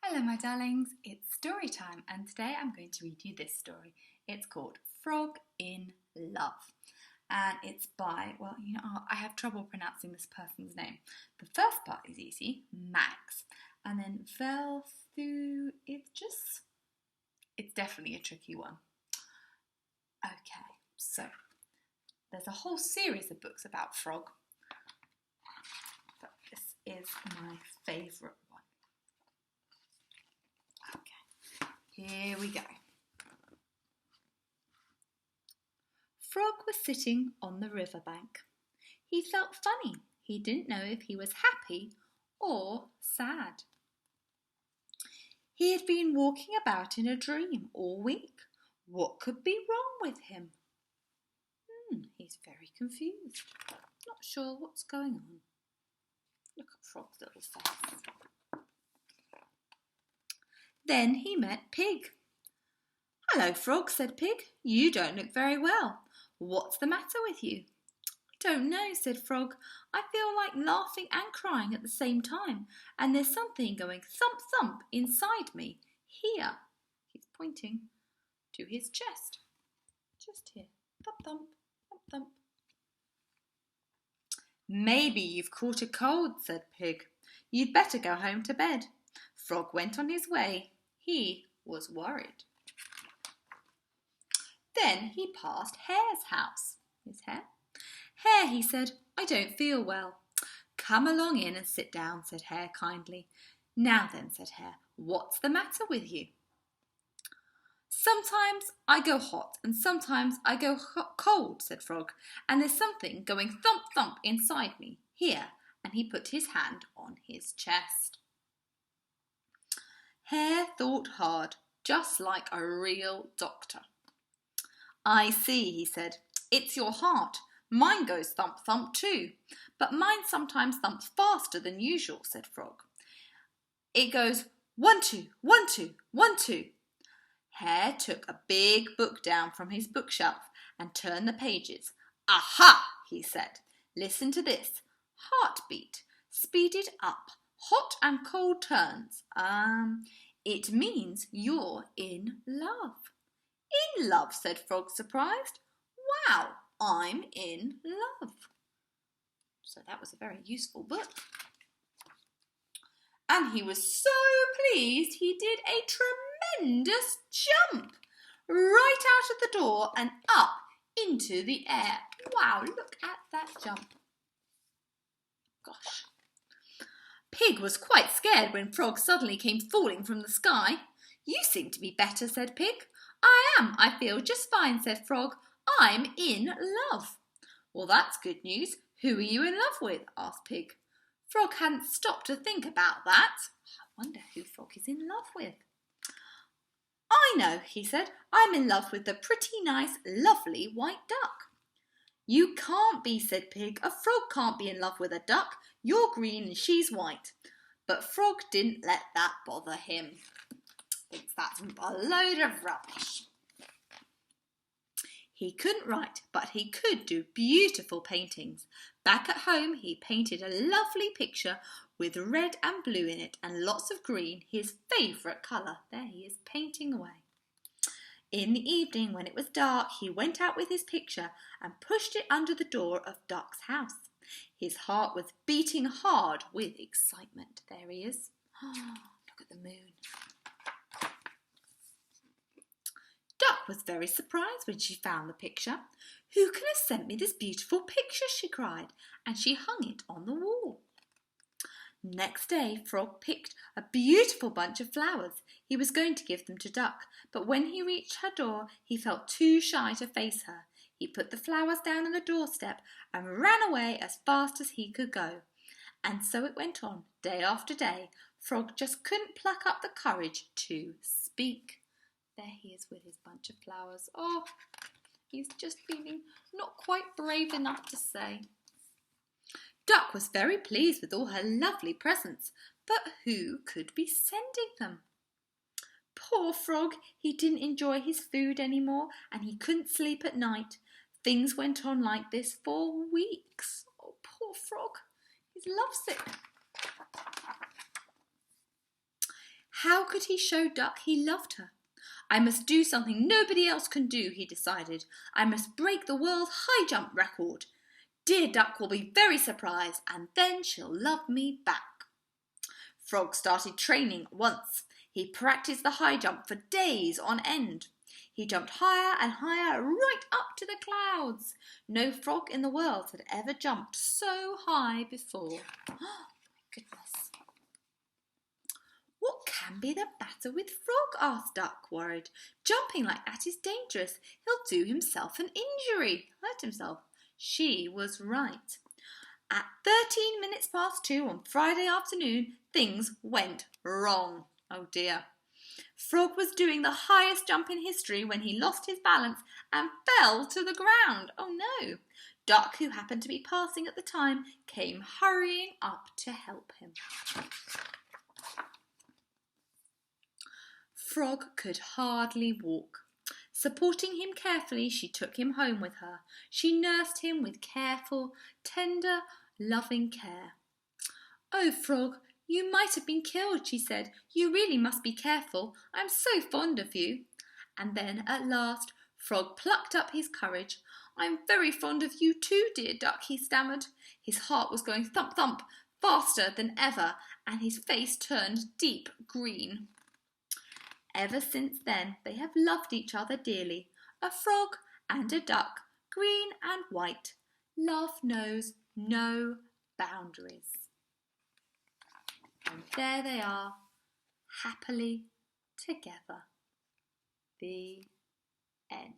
Hello my darlings, it's story time and today I'm going to read you this story. It's called Frog in Love and it's by, I have trouble pronouncing this person's name. The first part is easy, Max, and then Velthuijs, it's definitely a tricky one. Okay, so there's a whole series of books about frog, but this is my favourite one. Here we go. Frog was sitting on the riverbank. He felt funny. He didn't know if he was happy or sad. He had been walking about in a dream all week. What could be wrong with him? He's very confused. Not sure what's going on. Look at Frog's little face. Then he met Pig. "Hello, Frog," said Pig. "You don't look very well. What's the matter with you?" "I don't know," said Frog. "I feel like laughing and crying at the same time, and there's something going thump thump inside me. Here." He's pointing to his chest. Just here. Thump thump, thump thump. "Maybe you've caught a cold," said Pig. "You'd better go home to bed." Frog went on his way. He was worried. Then he passed Hare's house. His Hare? "Hare," he said, "I don't feel well." "Come along in and sit down," said Hare kindly. "Now then," said Hare, "what's the matter with you?" "Sometimes I go hot and sometimes I go cold," said Frog, "and there's something going thump thump inside me. Here," and he put his hand on his chest. Hare thought hard, just like a real doctor. "I see," he said. "It's your heart. Mine goes thump thump too. But mine sometimes thumps faster than usual," said Frog. "It goes 1, 2, 1, 2, 1, 2. Hare took a big book down from his bookshelf and turned the pages. "Aha!" he said. "Listen to this. Heartbeat. Speed it up. Hot and cold turns. It means you're in love." "In love?" said Frog, surprised. "Wow, I'm in love." So that was a very useful book. And he was so pleased he did a tremendous jump right out of the door and up into the air. Wow, look at that jump. Gosh. Pig was quite scared when Frog suddenly came falling from the sky. "You seem to be better," said Pig. "I am. I feel just fine," said Frog. "I'm in love." "Well, that's good news. Who are you in love with?" asked Pig. Frog hadn't stopped to think about that. I wonder who Frog is in love with. "I know," he said. "I'm in love with the pretty nice, lovely white duck." "You can't be," said Pig. "A frog can't be in love with a duck. You're green and she's white." But Frog didn't let that bother him. Thinks that's a load of rubbish. He couldn't write, but he could do beautiful paintings. Back at home, he painted a lovely picture with red and blue in it and lots of green, his favourite colour. There he is, painting away. In the evening, when it was dark, he went out with his picture and pushed it under the door of Duck's house. His heart was beating hard with excitement. There he is. Look at the moon. Duck was very surprised when she found the picture. "Who can have sent me this beautiful picture?" she cried, and she hung it on the wall. Next day, Frog picked a beautiful bunch of flowers. He was going to give them to Duck, but when he reached her door, he felt too shy to face her. He put the flowers down on the doorstep and ran away as fast as he could go. And so it went on, day after day. Frog just couldn't pluck up the courage to speak. There he is with his bunch of flowers. Oh, he's just feeling not quite brave enough to say. Duck was very pleased with all her lovely presents, but who could be sending them? Poor Frog, he didn't enjoy his food anymore and he couldn't sleep at night. Things went on like this for weeks. Oh, poor Frog, he's lovesick. How could he show Duck he loved her? I must do something nobody else can do, he decided. I must break the world high jump record. Dear Duck will be very surprised, and then she'll love me back. Frog started training at once. He practiced the high jump for days on end. He jumped higher and higher, right up to the clouds. No frog in the world had ever jumped so high before. Oh, my goodness. What can be the matter with Frog? Asked Duck, worried. Jumping like that is dangerous. He'll do himself an injury, hurt himself. She was right. At 13 minutes past 2 on Friday afternoon, things went wrong. Oh dear. Frog was doing the highest jump in history when he lost his balance and fell to the ground. Oh no. Duck, who happened to be passing at the time, came hurrying up to help him. Frog could hardly walk. Supporting him carefully, she took him home with her. She nursed him with careful, tender, loving care. Oh, Frog, you might have been killed, she said. You really must be careful. I'm so fond of you. And then, at last, Frog plucked up his courage. I'm very fond of you too, dear Duck, he stammered. His heart was going thump-thump, faster than ever, and his face turned deep green. Ever since then, they have loved each other dearly, a frog and a duck, green and white. Love knows no boundaries. And there they are, happily together. The end.